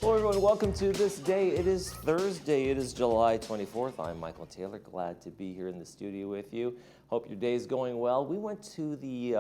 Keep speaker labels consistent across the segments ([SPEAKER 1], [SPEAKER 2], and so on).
[SPEAKER 1] Hello everyone, welcome to This Day. It is Thursday, it is July 24th. I'm Michael Taylor, glad to be here in the studio with you. Hope your day is going well. We went to the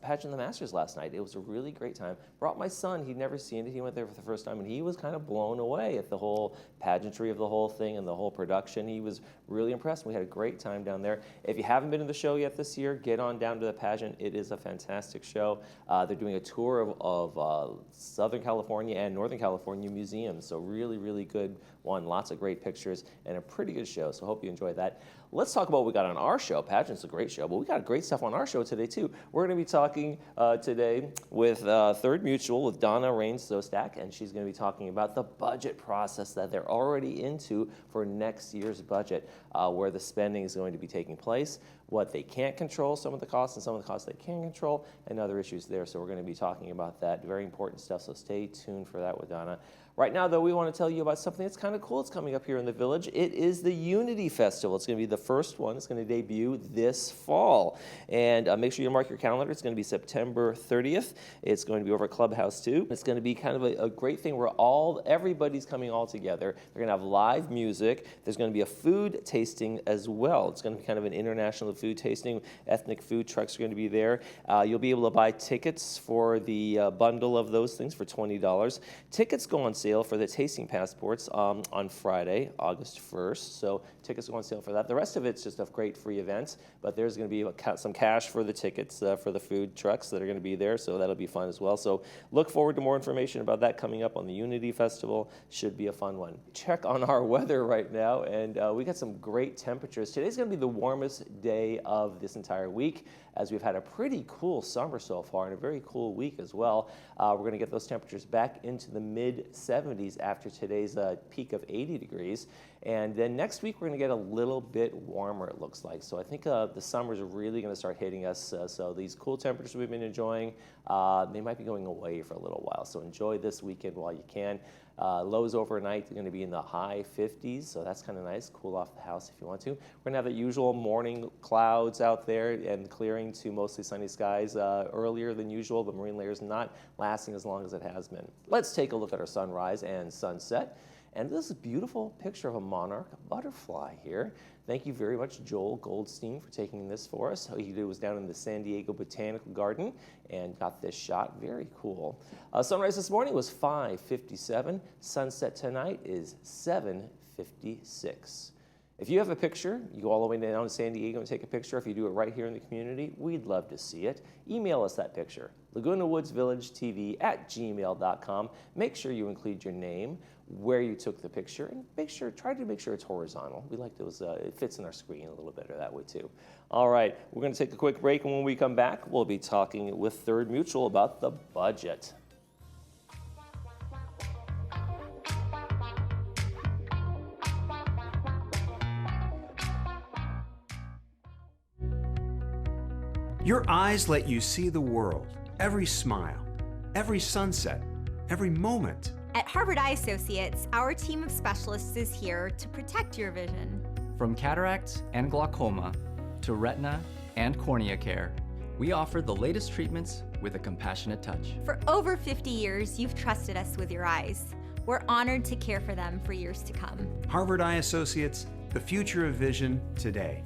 [SPEAKER 1] Pageant of the Masters last night. It was a really great time. Brought my son, he'd never seen it. He went there for the first time and he was kind of blown away at the whole pageantry of the whole thing and the whole production. He was really impressed. We had a great time down there. If you haven't been to the show yet this year, get on down to the pageant. It is a fantastic show. They're doing a tour of Southern California and Northern California museums. So really, really good one. Lots of great pictures and a pretty good show. So hope you enjoy that. Let's talk about what we got on our show. Pageant's a great show, but we got great stuff on our show today too. We're going to be talking today with Third Mutual with Donna Rains-Sostak, and she's going to be talking about the budget process that they're already into for next year's budget, where the spending is going to be taking place, what they can't control, some of the costs, and some of the costs they can control, and other issues there. So we're going to be talking about that. Very important stuff, so stay tuned for that with Donna. Right now, though, we want to tell you about something that's kind of cool. It's coming up here in the village. It is the Unity Festival. It's going to be the first one. It's going to debut this fall. And make sure you mark your calendar. It's going to be September 30th. It's going to be over at Clubhouse 2. It's going to be kind of a great thing where everybody's coming all together. They're going to have live music. There's going to be a food tasting as well. It's going to be kind of an international food tasting. Ethnic food trucks are going to be there. You'll be able to buy tickets for the bundle of those things for $20. Tickets go on sale for the tasting passports on Friday, August 1st. So tickets go on sale for that. The rest of it's just a great free event, but there's going to be some cash for the tickets for the food trucks that are going to be there, so that'll be fun as well. So look forward to more information about that coming up on the Unity Festival. Should be a fun one. Check on our weather right now, and we got some great temperatures. Today's going to be the warmest day of this entire week, as we've had a pretty cool summer so far and a very cool week as well. We're going to get those temperatures back into the mid-70s after today's peak of 80 degrees. And then next week, we're going to get a little bit warmer, it looks like. So I think the summer's really going to start hitting us. So these cool temperatures we've been enjoying, they might be going away for a little while. So enjoy this weekend while you can. Lows overnight are going to be in the high 50s, so that's kind of nice. Cool off the house if you want to. We're going to have the usual morning clouds out there and clearing to mostly sunny skies earlier than usual. The marine layer is not lasting as long as it has been. Let's take a look at our sunrise and sunset. And this is a beautiful picture of a monarch butterfly here. Thank you very much, Joel Goldstein, for taking this for us. All he did was down in the San Diego Botanical Garden and got this shot. Very cool. Sunrise this morning was 5:57. Sunset tonight is 7:56. If you have a picture, you go all the way down to San Diego and take a picture. If you do it right here in the community, we'd love to see it. Email us that picture, lagunawoodsvillagetv@gmail.com. Make sure you include your name, where you took the picture, and try to make sure it's horizontal. We like those, it fits in our screen a little better that way too. All right, we're going to take a quick break, and when we come back, we'll be talking with Third Mutual about the budget.
[SPEAKER 2] Your eyes let you see the world, every smile, every sunset, every moment.
[SPEAKER 3] At Harvard Eye Associates, our team of specialists is here to protect your vision.
[SPEAKER 4] From cataracts and glaucoma to retina and cornea care, we offer the latest treatments with a compassionate touch.
[SPEAKER 3] For over 50 years, you've trusted us with your eyes. We're honored to care for them for years to come.
[SPEAKER 2] Harvard Eye Associates, the future of vision today.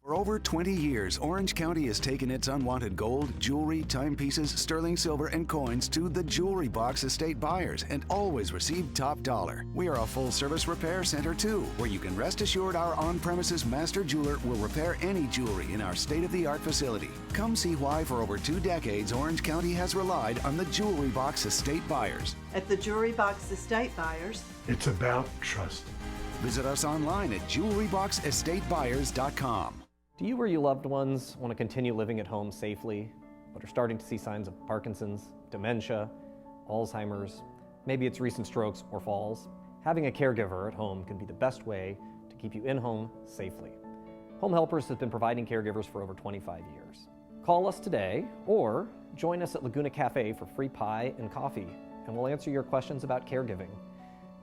[SPEAKER 5] For over 20 years, Orange County has taken its unwanted gold, jewelry, timepieces, sterling silver, and coins to the Jewelry Box estate buyers and always received top dollar. We are a full-service repair center, too, where you can rest assured our on-premises master jeweler will repair any jewelry in our state-of-the-art facility. Come see why for over 2 decades, Orange County has relied on the Jewelry Box estate buyers.
[SPEAKER 6] At the Jewelry Box estate buyers,
[SPEAKER 7] it's about trust.
[SPEAKER 5] Visit us online at jewelryboxestatebuyers.com.
[SPEAKER 8] Do you or your loved ones want to continue living at home safely, but are starting to see signs of Parkinson's, dementia, Alzheimer's? Maybe it's recent strokes or falls. Having a caregiver at home can be the best way to keep you in home safely. Home Helpers has been providing caregivers for over 25 years. Call us today or join us at Laguna Cafe for free pie and coffee, and we'll answer your questions about caregiving.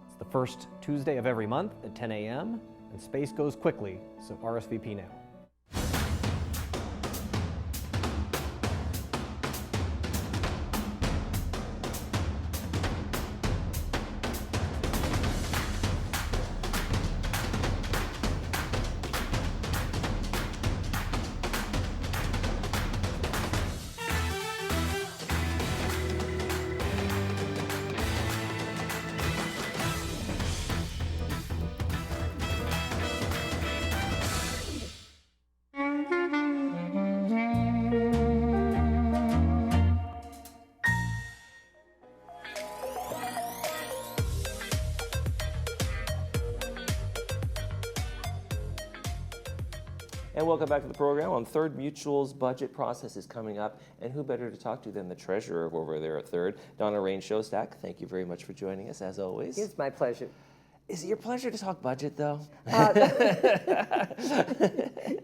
[SPEAKER 8] It's the first Tuesday of every month at 10 a.m., and space goes quickly, so RSVP now.
[SPEAKER 1] And welcome back to the program. On Third Mutual's budget process is coming up, and who better to talk to than the treasurer over there at Third, Donna Rain-Shostak. Thank you very much for joining us, as always.
[SPEAKER 9] It's my pleasure.
[SPEAKER 1] Is it your pleasure to talk budget, though?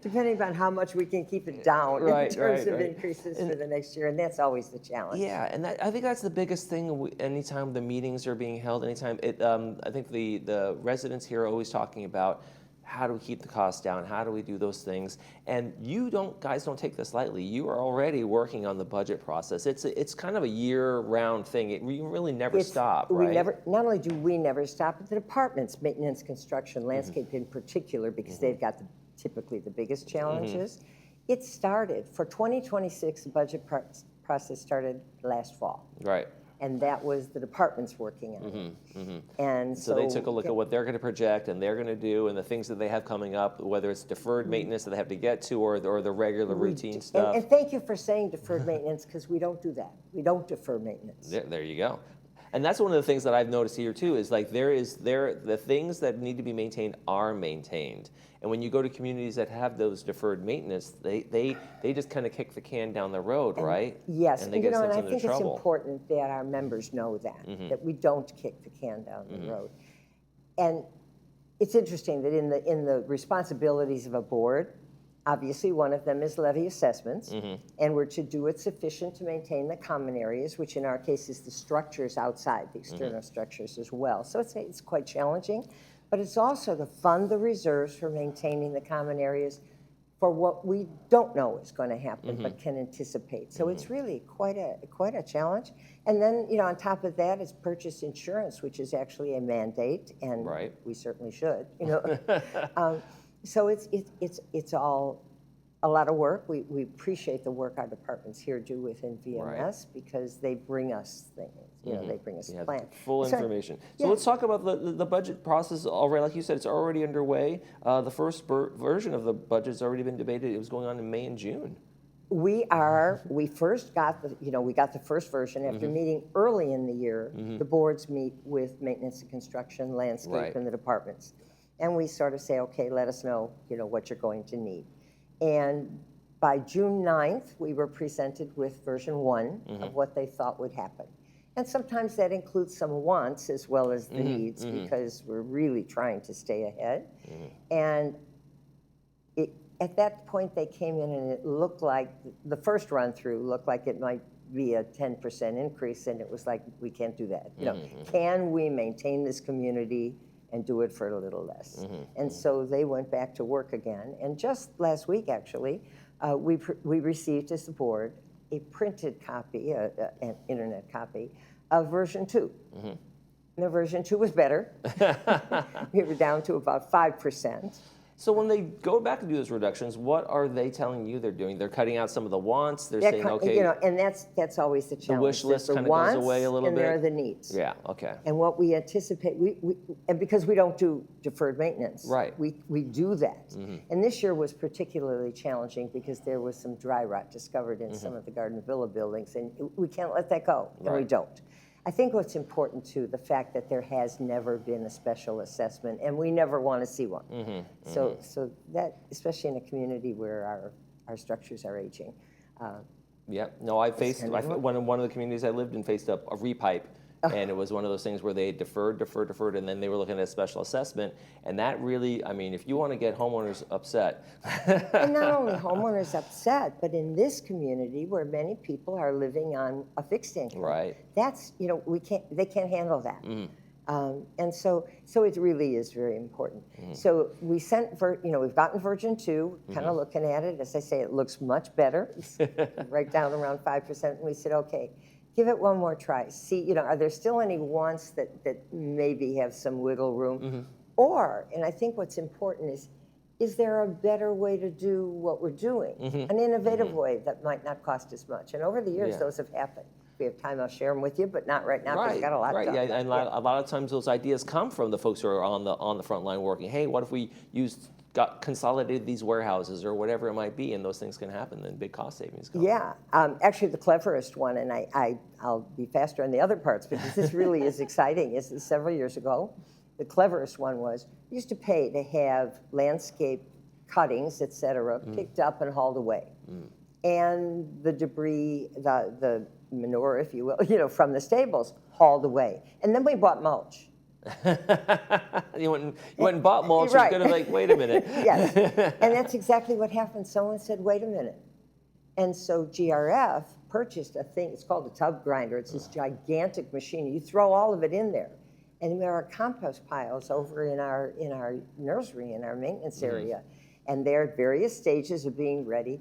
[SPEAKER 9] Depending on how much we can keep it down in terms of increases for the next year, and that's always the challenge.
[SPEAKER 1] Yeah, and I think that's the biggest thing. Anytime the meetings are being held, anytime I think the residents here are always talking about how do we keep the costs down, how do we do those things, and guys don't take this lightly. You are already working on the budget process. It's kind of a year-round thing. You really never stop, right?
[SPEAKER 9] Not only do we never stop, but the departments, maintenance, construction, landscape in particular, because they've got typically the biggest challenges. It started, for 2026, the budget process started last fall.
[SPEAKER 1] Right.
[SPEAKER 9] And that was the departments working on it. And
[SPEAKER 1] so they took a look at what they're going to project and they're going to do and the things that they have coming up, whether it's deferred maintenance that they have to get to or the regular routine stuff.
[SPEAKER 9] And thank you for saying deferred maintenance, because we don't do that. We don't defer maintenance.
[SPEAKER 1] There you go. And that's one of the things that I've noticed here too, is like the things that need to be maintained are maintained. And when you go to communities that have those deferred maintenance, they just kind of kick the can down the road, right?
[SPEAKER 9] Yes,
[SPEAKER 1] and they get
[SPEAKER 9] and I
[SPEAKER 1] into
[SPEAKER 9] think
[SPEAKER 1] trouble.
[SPEAKER 9] it's important that our members know that we don't kick the can down the road. And it's interesting that in the responsibilities of a board, obviously one of them is levy assessments, and we're to do it sufficient to maintain the common areas, which in our case is the structures outside, the external structures as well. So it's quite challenging. But it's also to fund the reserves for maintaining the common areas for what we don't know is going to happen, but can anticipate. So it's really quite a challenge. And then, on top of that is purchase insurance, which is actually a mandate, and we certainly should. So it's all a lot of work. We appreciate the work our departments here do within VMS because they bring us things. They bring us a plan.
[SPEAKER 1] Full information. So let's talk about the budget process already. Like you said, it's already underway. The first version of the budget has already been debated. It was going on in May and June.
[SPEAKER 9] We first got we got the first version after meeting early in the year. The boards meet with maintenance and construction, landscape, and the departments. And we sort of say, okay, let us know, what you're going to need. And by June 9th, we were presented with version 1 of what they thought would happen. And sometimes that includes some wants as well as the needs because we're really trying to stay ahead. And at that point, they came in and it looked like, the first run through looked like it might be a 10% increase, and it was like, we can't do that. Can we maintain this community and do it for a little less? And so they went back to work again. And just last week, actually, we received as the board a printed copy, an internet copy, of version 2. And the version 2 was better. We were down to about 5%.
[SPEAKER 1] So when they go back to do those reductions, what are they telling you they're doing? They're cutting out some of the wants. They're saying, okay,
[SPEAKER 9] and that's always the challenge.
[SPEAKER 1] the wish list kind of goes away a little
[SPEAKER 9] and
[SPEAKER 1] bit.
[SPEAKER 9] there are the needs.
[SPEAKER 1] Yeah. Okay.
[SPEAKER 9] And what we anticipate, and because we don't do deferred maintenance, we do that. And this year was particularly challenging because there was some dry rot discovered in some of the Garden Villa buildings, and we can't let that go, and we don't. I think what's important too, the fact that there has never been a special assessment, and we never want to see one. So that, especially in a community where our structures are aging.
[SPEAKER 1] I faced one of the communities I lived in faced up a repipe. And it was one of those things where they deferred, and then they were looking at a special assessment. And that really, if you want to get homeowners upset.
[SPEAKER 9] And not only homeowners upset, but in this community where many people are living on a fixed income.
[SPEAKER 1] Right.
[SPEAKER 9] That's, they can't handle that. And so it really is very important. So we sent, we've gotten version 2, kind of looking at it. As I say, it looks much better. It's right down around 5%. And we said, okay, give it one more try. See, are there still any wants that maybe have some wiggle room? Or, and I think what's important is there a better way to do what we're doing? An innovative way that might not cost as much. And over the years, those have happened. If we have time, I'll share them with you, but not right now because we've got a lot done.
[SPEAKER 1] And a lot of times those ideas come from the folks who are on the front line working. Hey, what if we consolidated these warehouses or whatever it might be, and those things can happen, then big cost savings come.
[SPEAKER 9] Yeah, actually the cleverest one, and I'll be faster on the other parts because this really is exciting, is several years ago, the cleverest one was, we used to pay to have landscape cuttings, et cetera, picked up and hauled away. And the debris, the manure, if you will, from the stables, hauled away. And then we bought mulch.
[SPEAKER 1] You went and bought mulch.
[SPEAKER 9] Right.
[SPEAKER 1] You're going to wait a minute.
[SPEAKER 9] Yes, and that's exactly what happened. Someone said, wait a minute. And so GRF purchased a thing, it's called a tub grinder. It's this gigantic machine. You throw all of it in there. And there are compost piles over in our nursery, in our maintenance area. And they're at various stages of being ready.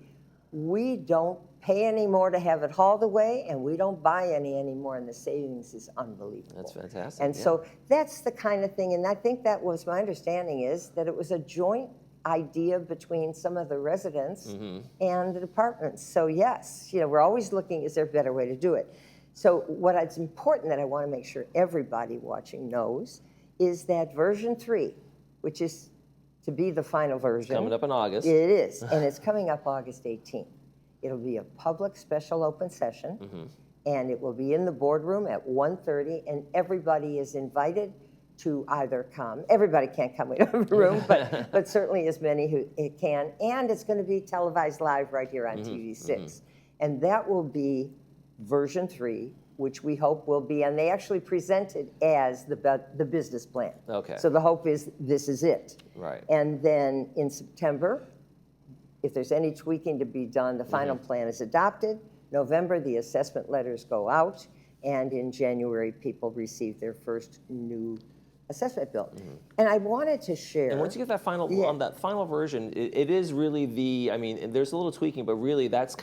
[SPEAKER 9] We don't pay any more to have it hauled away, and we don't buy any anymore, and the savings is unbelievable.
[SPEAKER 1] That's fantastic.
[SPEAKER 9] And so that's the kind of thing, and I think that was my understanding, is that it was a joint idea between some of the residents and the departments. So yes, we're always looking, is there a better way to do it? So what's important that I want to make sure everybody watching knows is that version 3, which is to be the final version.
[SPEAKER 1] Coming up in August.
[SPEAKER 9] It is, and it's coming up August 18th. It'll be a public special open session, and it will be in the boardroom at 1:30, and everybody is invited to either come. Everybody can't come in the room, but certainly as many who can. And it's going to be televised live right here on TV6. And that will be version 3, which we hope will be, and they actually present it as the business plan.
[SPEAKER 1] Okay.
[SPEAKER 9] So the hope is this is it.
[SPEAKER 1] Right.
[SPEAKER 9] And then in September, if there's any tweaking to be done, the final plan is adopted. November, the assessment letters go out, and in January, people receive their first new assessment bill. And I wanted to share.
[SPEAKER 1] And once you get that final on that final version, it is really and there's a little tweaking, but really that's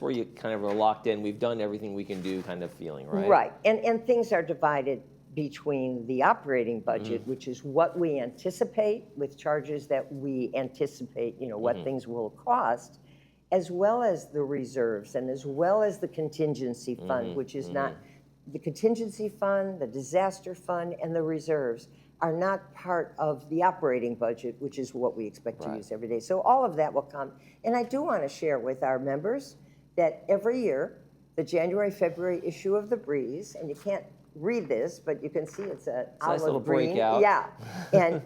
[SPEAKER 1] where you kind of are locked in. We've done everything we can do, kind of feeling, right?
[SPEAKER 9] Right, and things are divided between the operating budget, which is what we anticipate with charges that we anticipate, what things will cost, as well as the reserves and as well as the contingency fund, which is not. The contingency fund, the disaster fund, and the reserves are not part of the operating budget, which is what we expect to use every day. So all of that will come. And I do want to share with our members that every year, the January, February issue of The Breeze, and you can't read this, but you can see it's a
[SPEAKER 1] nice little
[SPEAKER 9] olive green.
[SPEAKER 1] breakout.
[SPEAKER 9] Yeah,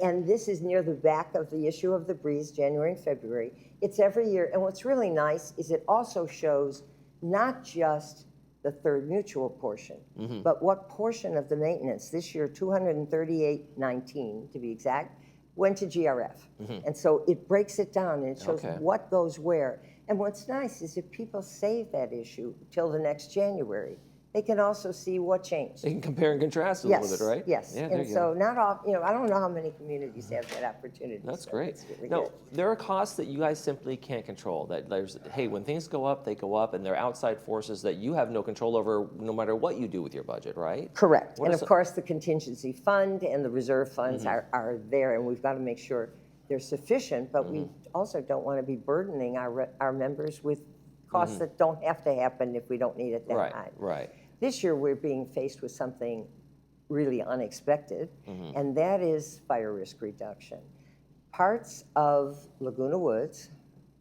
[SPEAKER 9] and this is near the back of the issue of The Breeze, January and February. It's every year, and what's really nice is it also shows not just the third mutual portion, but what portion of the maintenance, this year 238.19 to be exact, went to GRF. And so it breaks it down and it shows what goes where. And what's nice is if people save that issue till the next January, they can also see what changed.
[SPEAKER 1] They can compare and contrast a little bit, right?
[SPEAKER 9] Yes,
[SPEAKER 1] Yeah,
[SPEAKER 9] and so not all, I don't know how many communities have that opportunity.
[SPEAKER 1] That's
[SPEAKER 9] so
[SPEAKER 1] great.
[SPEAKER 9] it's really
[SPEAKER 1] Now,
[SPEAKER 9] good.
[SPEAKER 1] there are costs that you guys simply can't control. That hey, when things go up, they go up, and there are outside forces that you have no control over, no matter what you do with your budget, right?
[SPEAKER 9] Correct. And of course, the contingency fund and the reserve funds are there, and we've got to make sure they're sufficient, but we also don't want to be burdening our members with costs that don't have to happen if we don't need it that time.
[SPEAKER 1] Right.
[SPEAKER 9] This year, we're being faced with something really unexpected, and that is fire risk reduction. Parts of Laguna Woods,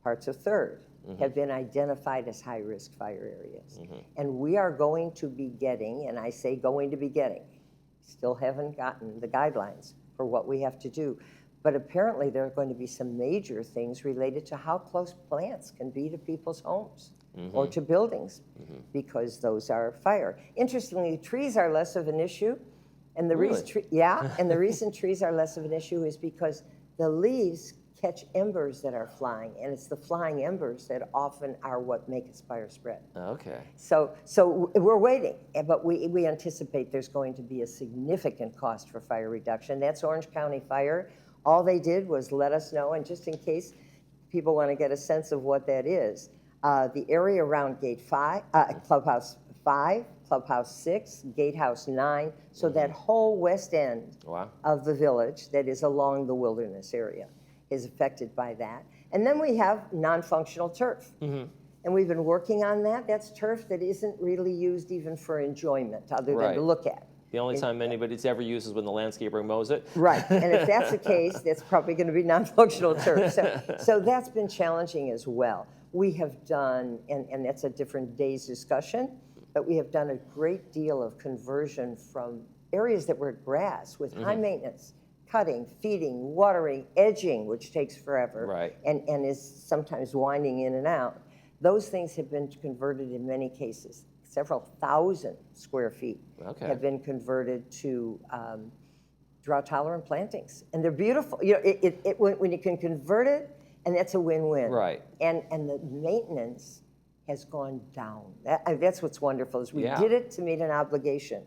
[SPEAKER 9] parts of 3rd, have been identified as high-risk fire areas. And we are going to be getting, and I say going to be getting, still haven't gotten the guidelines for what we have to do, but apparently there are going to be some major things related to how close plants can be to people's homes. Or to buildings, because those are fire. Interestingly, trees are less of an issue, and the reason, and the reason trees are less of an issue is because the leaves catch embers that are flying, and it's the flying embers that often are what make a fire spread.
[SPEAKER 1] Okay.
[SPEAKER 9] So we're waiting, but we anticipate there's going to be a significant cost for fire reduction. That's Orange County Fire. All they did was let us know, and just in case people want to get a sense of what that is, the area around Gate 5, Clubhouse 5, Clubhouse 6, Gatehouse 9, so that whole west end of the village that is along the wilderness area is affected by that. And then we have non-functional turf. And we've been working on that. That's turf that isn't really used even for enjoyment other than to look at.
[SPEAKER 1] The only time anybody's ever used is when the landscaper mows it.
[SPEAKER 9] Right, and if that's the case, that's probably going to be non-functional turf. So that's been challenging as well. We have done, and that's a different day's discussion, but we have done a great deal of conversion from areas that were grass with high maintenance, cutting, feeding, watering, edging, which takes forever,
[SPEAKER 1] Right.
[SPEAKER 9] and is sometimes winding in and out. Those things have been converted in many cases. Several thousand square feet
[SPEAKER 1] Okay.
[SPEAKER 9] have been converted to drought-tolerant plantings, and they're beautiful. When you can convert it, and that's a win-win.
[SPEAKER 1] Right.
[SPEAKER 9] And the maintenance has gone down. That's what's wonderful is we
[SPEAKER 1] Yeah.
[SPEAKER 9] did it to meet an obligation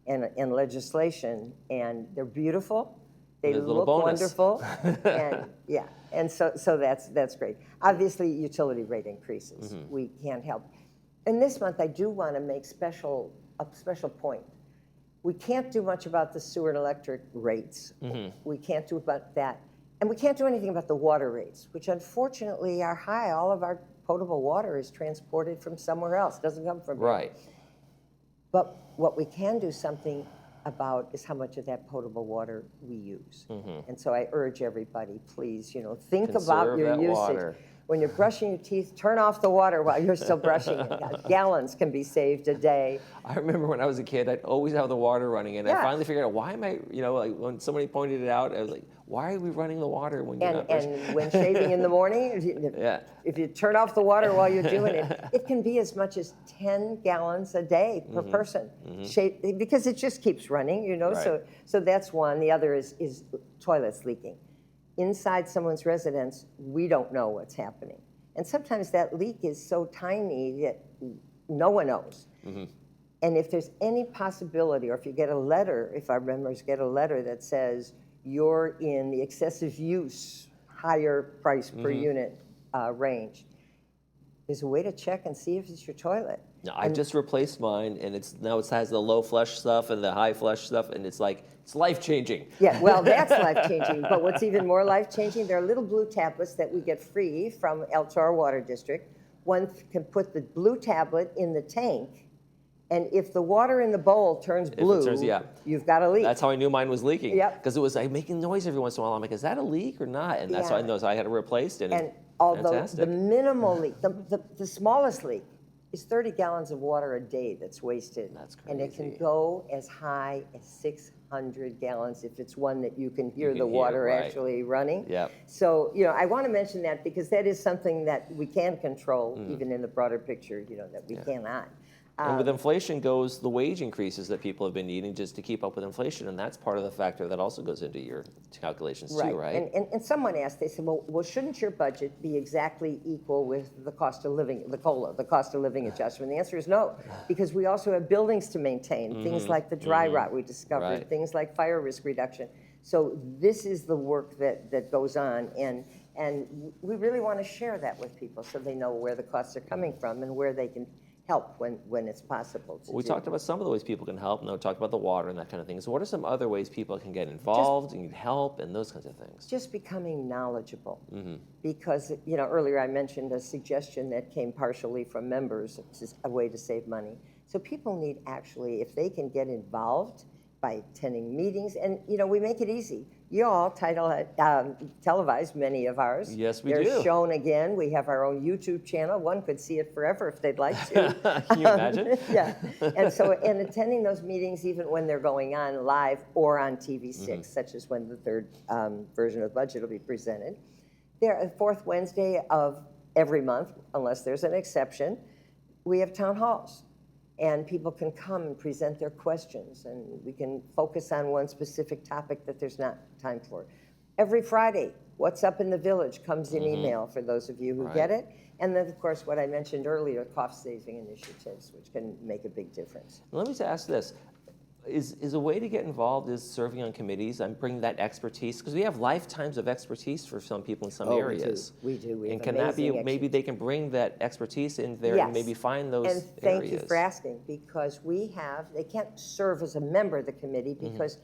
[SPEAKER 9] and legislation, and they're beautiful. They
[SPEAKER 1] There's a little
[SPEAKER 9] look
[SPEAKER 1] bonus.
[SPEAKER 9] wonderful, and yeah, and so that's great. Obviously, utility rate increases.
[SPEAKER 1] Mm-hmm.
[SPEAKER 9] We can't help. And this month, I do want to make a special point. We can't do much about the sewer and electric rates.
[SPEAKER 1] Mm-hmm.
[SPEAKER 9] We can't do about that, and we can't do anything about the water rates, which unfortunately are high. All of our potable water is transported from somewhere else. Doesn't come from here.
[SPEAKER 1] Right.
[SPEAKER 9] But what we can do something about is how much of that potable water we use. And so I urge everybody, please, think about
[SPEAKER 1] Conserve
[SPEAKER 9] your
[SPEAKER 1] that
[SPEAKER 9] usage.
[SPEAKER 1] water.
[SPEAKER 9] When you're brushing your teeth, turn off the water while you're still brushing it. Gallons can be saved a day.
[SPEAKER 1] I remember when I was a kid, I'd always have the water running, and I
[SPEAKER 9] Yeah.
[SPEAKER 1] finally figured out why am I, like when somebody pointed it out, I was like, why are we running the water when you're not brushing?
[SPEAKER 9] And when shaving in the morning,
[SPEAKER 1] Yeah.
[SPEAKER 9] if you turn off the water while you're doing it, it can be as much as 10 gallons a day per person. Because it just keeps running,
[SPEAKER 1] Right.
[SPEAKER 9] So that's one. The other is toilets leaking. Inside someone's residence, we don't know what's happening. And sometimes that leak is so tiny that no one knows. And if there's any possibility, or if you get a letter, if our members get a letter that says you're in the excessive use, higher price per unit range, there's a way to check and see if it's your toilet.
[SPEAKER 1] No, I just replaced mine, and it has the low flush stuff and the high flush stuff, and it's like, it's life-changing.
[SPEAKER 9] Yeah, well, that's life-changing. But what's even more life-changing, there are little blue tablets that we get free from El Toro Water District. One can put the blue tablet in the tank, and if the water in the bowl turns blue, you've got a leak.
[SPEAKER 1] That's how I knew mine was leaking.
[SPEAKER 9] Yep.
[SPEAKER 1] Because it was like making noise every once in a while. I'm like, is that a leak or not? And that's how I know. So I had it replaced.
[SPEAKER 9] And although
[SPEAKER 1] fantastic.
[SPEAKER 9] the minimal leak, the smallest leak is 30 gallons of water a day that's wasted.
[SPEAKER 1] That's
[SPEAKER 9] And it can
[SPEAKER 1] crazy.
[SPEAKER 9] go as high as 600 gallons if it's one that you can hear
[SPEAKER 1] can
[SPEAKER 9] the
[SPEAKER 1] hear,
[SPEAKER 9] water
[SPEAKER 1] right.
[SPEAKER 9] actually running.
[SPEAKER 1] Yep.
[SPEAKER 9] So, I want to mention that because that is something that we can control, even in the broader picture, that we cannot.
[SPEAKER 1] And with inflation goes the wage increases that people have been needing just to keep up with inflation, and that's part of the factor that also goes into your calculations too, right?
[SPEAKER 9] And someone asked, they said, well, shouldn't your budget be exactly equal with the cost of living, the COLA, the cost of living adjustment? The answer is no, because we also have buildings to maintain, things like the dry rot we discovered,
[SPEAKER 1] Right.
[SPEAKER 9] things like fire risk reduction. So this is the work that goes on, and we really want to share that with people so they know where the costs are coming from and where they can help when it's possible to
[SPEAKER 1] We
[SPEAKER 9] do.
[SPEAKER 1] talked about some of the ways people can help, and we talked about the water and that kind of thing. So what are some other ways people can get involved and need help and those kinds of things?
[SPEAKER 9] Just becoming knowledgeable. Because, earlier I mentioned a suggestion that came partially from members, it's just a way to save money. So people need actually, if they can get involved by attending meetings, and, we make it easy. You all televise many of ours.
[SPEAKER 1] Yes, we
[SPEAKER 9] They're
[SPEAKER 1] do.
[SPEAKER 9] shown again. We have our own YouTube channel. One could see it forever if they'd like to.
[SPEAKER 1] Can you imagine?
[SPEAKER 9] Yeah, and attending those meetings, even when they're going on live or on TV6, such as when the third version of the budget will be presented. They're the fourth Wednesday of every month, unless there's an exception. We have town halls, and people can come and present their questions, and we can focus on one specific topic that there's not time for. Every Friday, What's Up in the Village comes in email for those of you who get it. And then, of course, what I mentioned earlier, cost-saving initiatives, which can make a big difference.
[SPEAKER 1] Let me just ask this. Is a way to get involved is serving on committees and bringing that expertise? Because we have lifetimes of expertise for some people in some areas.
[SPEAKER 9] We do. We
[SPEAKER 1] And
[SPEAKER 9] have
[SPEAKER 1] can that be,
[SPEAKER 9] amazing
[SPEAKER 1] maybe they can bring that expertise in there and maybe find those
[SPEAKER 9] And thank
[SPEAKER 1] areas?
[SPEAKER 9] you for asking, because they can't serve as a member of the committee because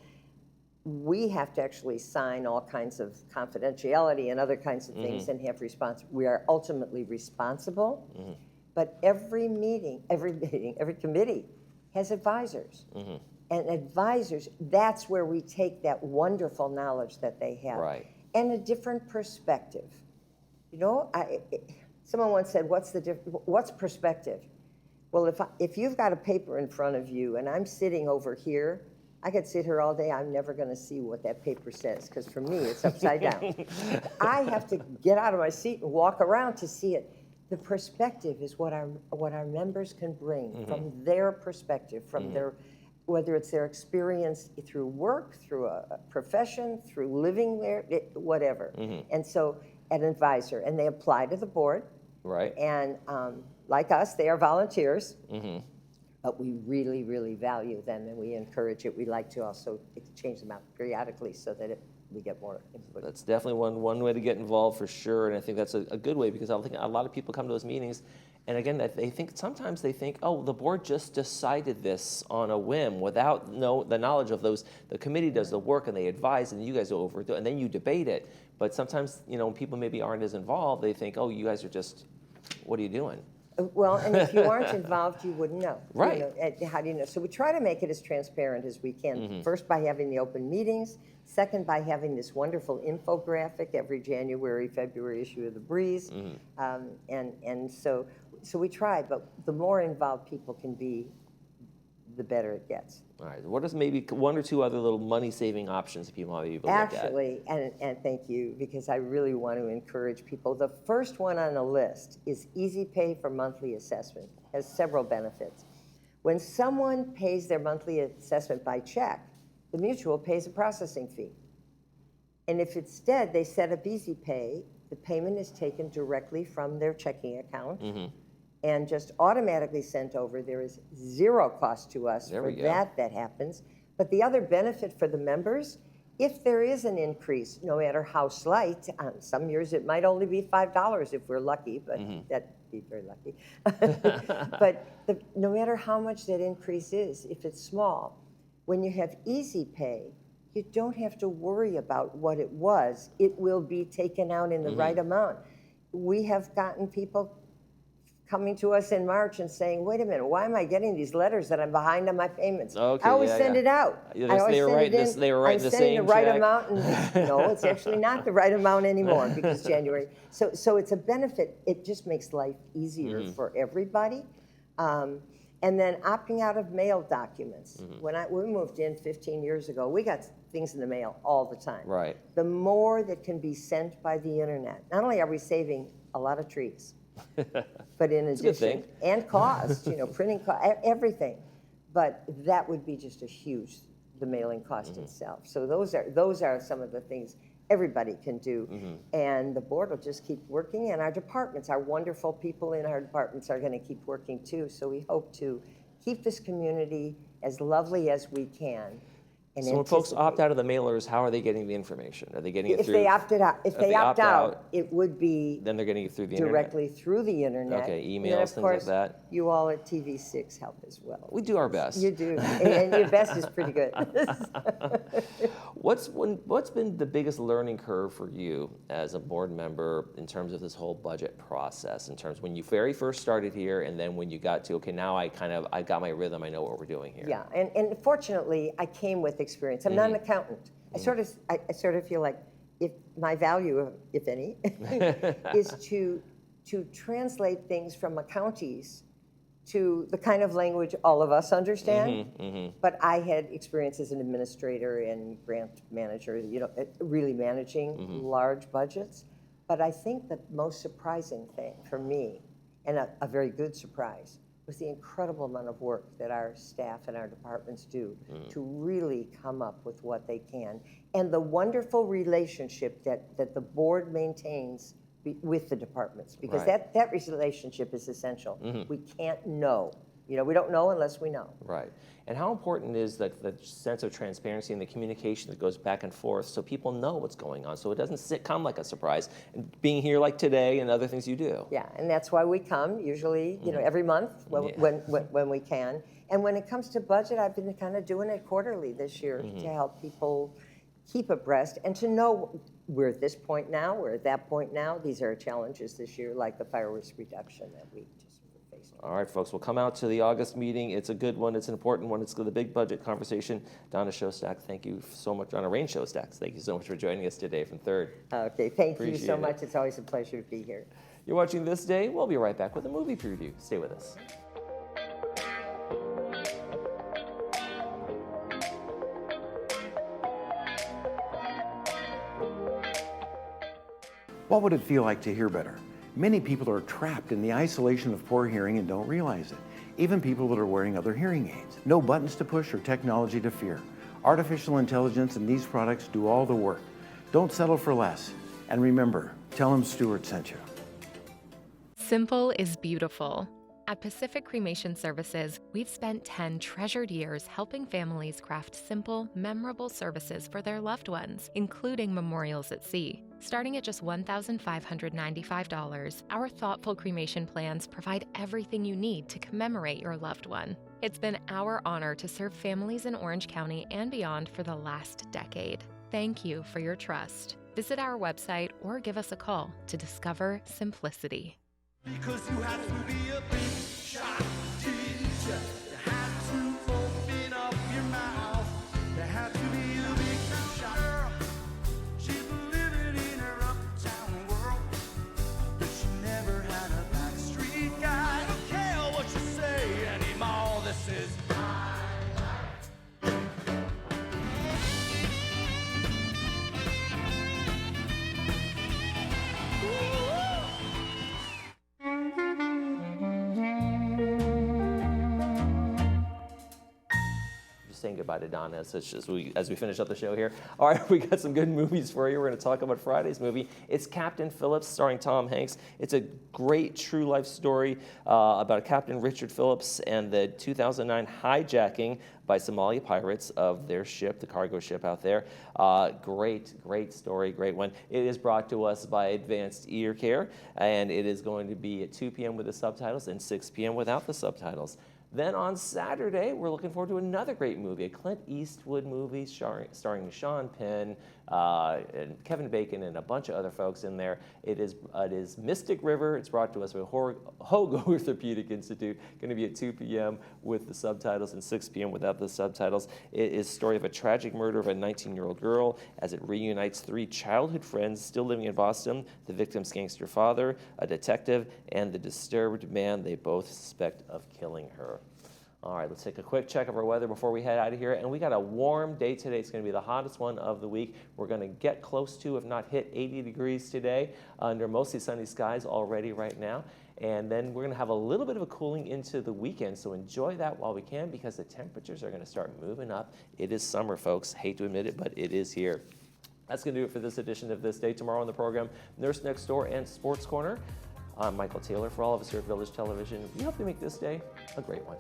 [SPEAKER 9] we have to actually sign all kinds of confidentiality and other kinds of things and have we are ultimately responsible, but every committee has advisors. And advisors, that's where we take that wonderful knowledge that they have
[SPEAKER 1] Right.
[SPEAKER 9] and a different perspective. Someone once said, what's perspective? Well, if you've got a paper in front of you and I'm sitting over here, I could sit here all day. I'm never going to see what that paper says because for me, it's upside down. I have to get out of my seat and walk around to see it. The perspective is what our members can bring from their perspective, from their, whether it's their experience through work, through a profession, through living there, whatever. And so, an advisor, and they apply to the board.
[SPEAKER 1] Right.
[SPEAKER 9] And like us, they are volunteers. But we really, really value them, and we encourage it. We like to also change them out periodically so that we get more input.
[SPEAKER 1] That's definitely one way to get involved for sure, and I think that's a good way because I think a lot of people come to those meetings, and again, sometimes they think, oh, the board just decided this on a whim without the knowledge of those. The committee does the work and they advise, and you guys go over it, and then you debate it. But sometimes, people maybe aren't as involved. They think, oh, you guys are just, what are you doing?
[SPEAKER 9] Well, and if you aren't involved, you wouldn't know.
[SPEAKER 1] Right.
[SPEAKER 9] How do you know? So we try to make it as transparent as we can. First, by having the open meetings. Second, by having this wonderful infographic every January, February issue of The Breeze. And so we try, but the more involved people can be, the better it gets.
[SPEAKER 1] All right. What is maybe one or two other little money-saving options that people might be able to look at?
[SPEAKER 9] Actually, and thank you, because I really want to encourage people. The first one on the list is Easy Pay for monthly assessment. It has several benefits. When someone pays their monthly assessment by check, the mutual pays a processing fee. And if instead they set up Easy Pay, the payment is taken directly from their checking account and just automatically sent over. There is zero cost to us for that happens. But the other benefit for the members, if there is an increase, no matter how slight, some years it might only be $5 if we're lucky, but that'd be very lucky. But no matter how much that increase is, if it's small, when you have Easy Pay, you don't have to worry about what it was. It will be taken out in the right amount. We have gotten people coming to us in March and saying, wait a minute, why am I getting these letters that I'm behind on my payments?
[SPEAKER 1] Okay,
[SPEAKER 9] I always send it out.
[SPEAKER 1] They were writing the same
[SPEAKER 9] I'm sending the right
[SPEAKER 1] check.
[SPEAKER 9] amount. And no, it's actually not the right amount anymore because January. So it's a benefit. It just makes life easier for everybody. And then opting out of mail documents. When we moved in 15 years ago, we got things in the mail all the time.
[SPEAKER 1] Right.
[SPEAKER 9] The more that can be sent by the internet, not only are we saving a lot of trees, but in addition, and cost, printing cost, everything. But that would be just the mailing cost itself. So those are some of the things everybody can do. And the board will just keep working, and our departments, our wonderful people in our departments are going to keep working too. So we hope to keep this community as lovely as we can. And
[SPEAKER 1] so when folks opt out of the mailers, how are they getting the information? Are they getting it
[SPEAKER 9] if
[SPEAKER 1] through?
[SPEAKER 9] they opted out, if they opt out,
[SPEAKER 1] out,
[SPEAKER 9] it would be
[SPEAKER 1] then they're getting it through the
[SPEAKER 9] directly through the internet.
[SPEAKER 1] Okay,
[SPEAKER 9] And
[SPEAKER 1] emails,
[SPEAKER 9] then, of
[SPEAKER 1] things
[SPEAKER 9] course,
[SPEAKER 1] like that.
[SPEAKER 9] You all at TV6 help as well.
[SPEAKER 1] We do our best.
[SPEAKER 9] You do, and your best is pretty good.
[SPEAKER 1] What's been the biggest learning curve for you as a board member in terms of this whole budget process? In terms of when you very first started here, and then when you got to now I got my rhythm. I know what we're doing here.
[SPEAKER 9] Yeah, and fortunately I came with experience. I'm not an accountant. I sort of feel like if my value, if any, is to translate things from accounteries to the kind of language all of us understand. But I had experience as an administrator and grant manager, really managing large budgets. But I think the most surprising thing for me, and a very good surprise, was the incredible amount of work that our staff and our departments do to really come up with what they can. And the wonderful relationship that the board maintains with the departments, because that relationship is essential. We can't know. We don't know unless we know.
[SPEAKER 1] Right. And how important is the sense of transparency and the communication that goes back and forth so people know what's going on, so it doesn't come like a surprise, and being here like today and other things you do.
[SPEAKER 9] Yeah, and that's why we come usually, every month when we can. And when it comes to budget, I've been kind of doing it quarterly this year to help people keep abreast and to know we're at this point now, we're at that point now. These are challenges this year, like the fireworks reduction that we just faced.
[SPEAKER 1] All right, folks, we'll come out to the August meeting. It's a good one. It's an important one. It's the big budget conversation. Donna Shostak, thank you so much. Donna Rain Shostak, thank you so much for joining us today from 3rd.
[SPEAKER 9] Okay, thank you
[SPEAKER 1] Appreciate
[SPEAKER 9] so
[SPEAKER 1] it.
[SPEAKER 9] much. It's always a pleasure to be here.
[SPEAKER 1] You're watching This Day. We'll be right back with a movie preview. Stay with us.
[SPEAKER 10] What would it feel like to hear better? Many people are trapped in the isolation of poor hearing and don't realize it. Even people that are wearing other hearing aids. No buttons to push or technology to fear. Artificial intelligence and these products do all the work. Don't settle for less. And remember, tell them Stuart sent you.
[SPEAKER 11] Simple is beautiful. At Pacific Cremation Services, we've spent 10 treasured years helping families craft simple, memorable services for their loved ones, including memorials at sea. Starting at just $1,595, our thoughtful cremation plans provide everything you need to commemorate your loved one. It's been our honor to serve families in Orange County and beyond for the last decade. Thank you for your trust. Visit our website or give us a call to discover simplicity.
[SPEAKER 12] Because you have to be a big shot teacher. You have to open up your mouth. You have to be a big shot girl. She's living in her uptown world, but she never had a backstreet guy. I don't care what you say anymore. This is
[SPEAKER 1] saying goodbye to Donna as we finish up the show here. All right, we got some good movies for you. We're going to talk about Friday's movie. It's Captain Phillips, starring Tom Hanks. It's a great true life story about Captain Richard Phillips and the 2009 hijacking by Somali pirates of their ship, the cargo ship out there. Great story, great one. It is brought to us by Advanced Ear Care, and it is going to be at 2 p.m. with the subtitles and 6 p.m. without the subtitles. Then on Saturday, we're looking forward to another great movie, a Clint Eastwood movie starring Sean Penn and Kevin Bacon and a bunch of other folks in there. It is Mystic River. It's brought to us by Hogue Orthopedic Institute. Going to be at 2 p.m. with the subtitles and 6 p.m. without the subtitles. It is a story of a tragic murder of a 19-year-old girl as it reunites 3 childhood friends still living in Boston, the victim's gangster father, a detective, and the disturbed man they both suspect of killing her. All right, let's take a quick check of our weather before we head out of here. And we got a warm day today. It's going to be the hottest one of the week. We're going to get close to, if not hit, 80 degrees today under mostly sunny skies already right now. And then we're going to have a little bit of a cooling into the weekend. So enjoy that while we can because the temperatures are going to start moving up. It is summer, folks. Hate to admit it, but it is here. That's going to do it for this edition of This Day. Tomorrow on the program, Nurse Next Door and Sports Corner. I'm Michael Taylor. For all of us here at Village Television, we hope you make this day a great one.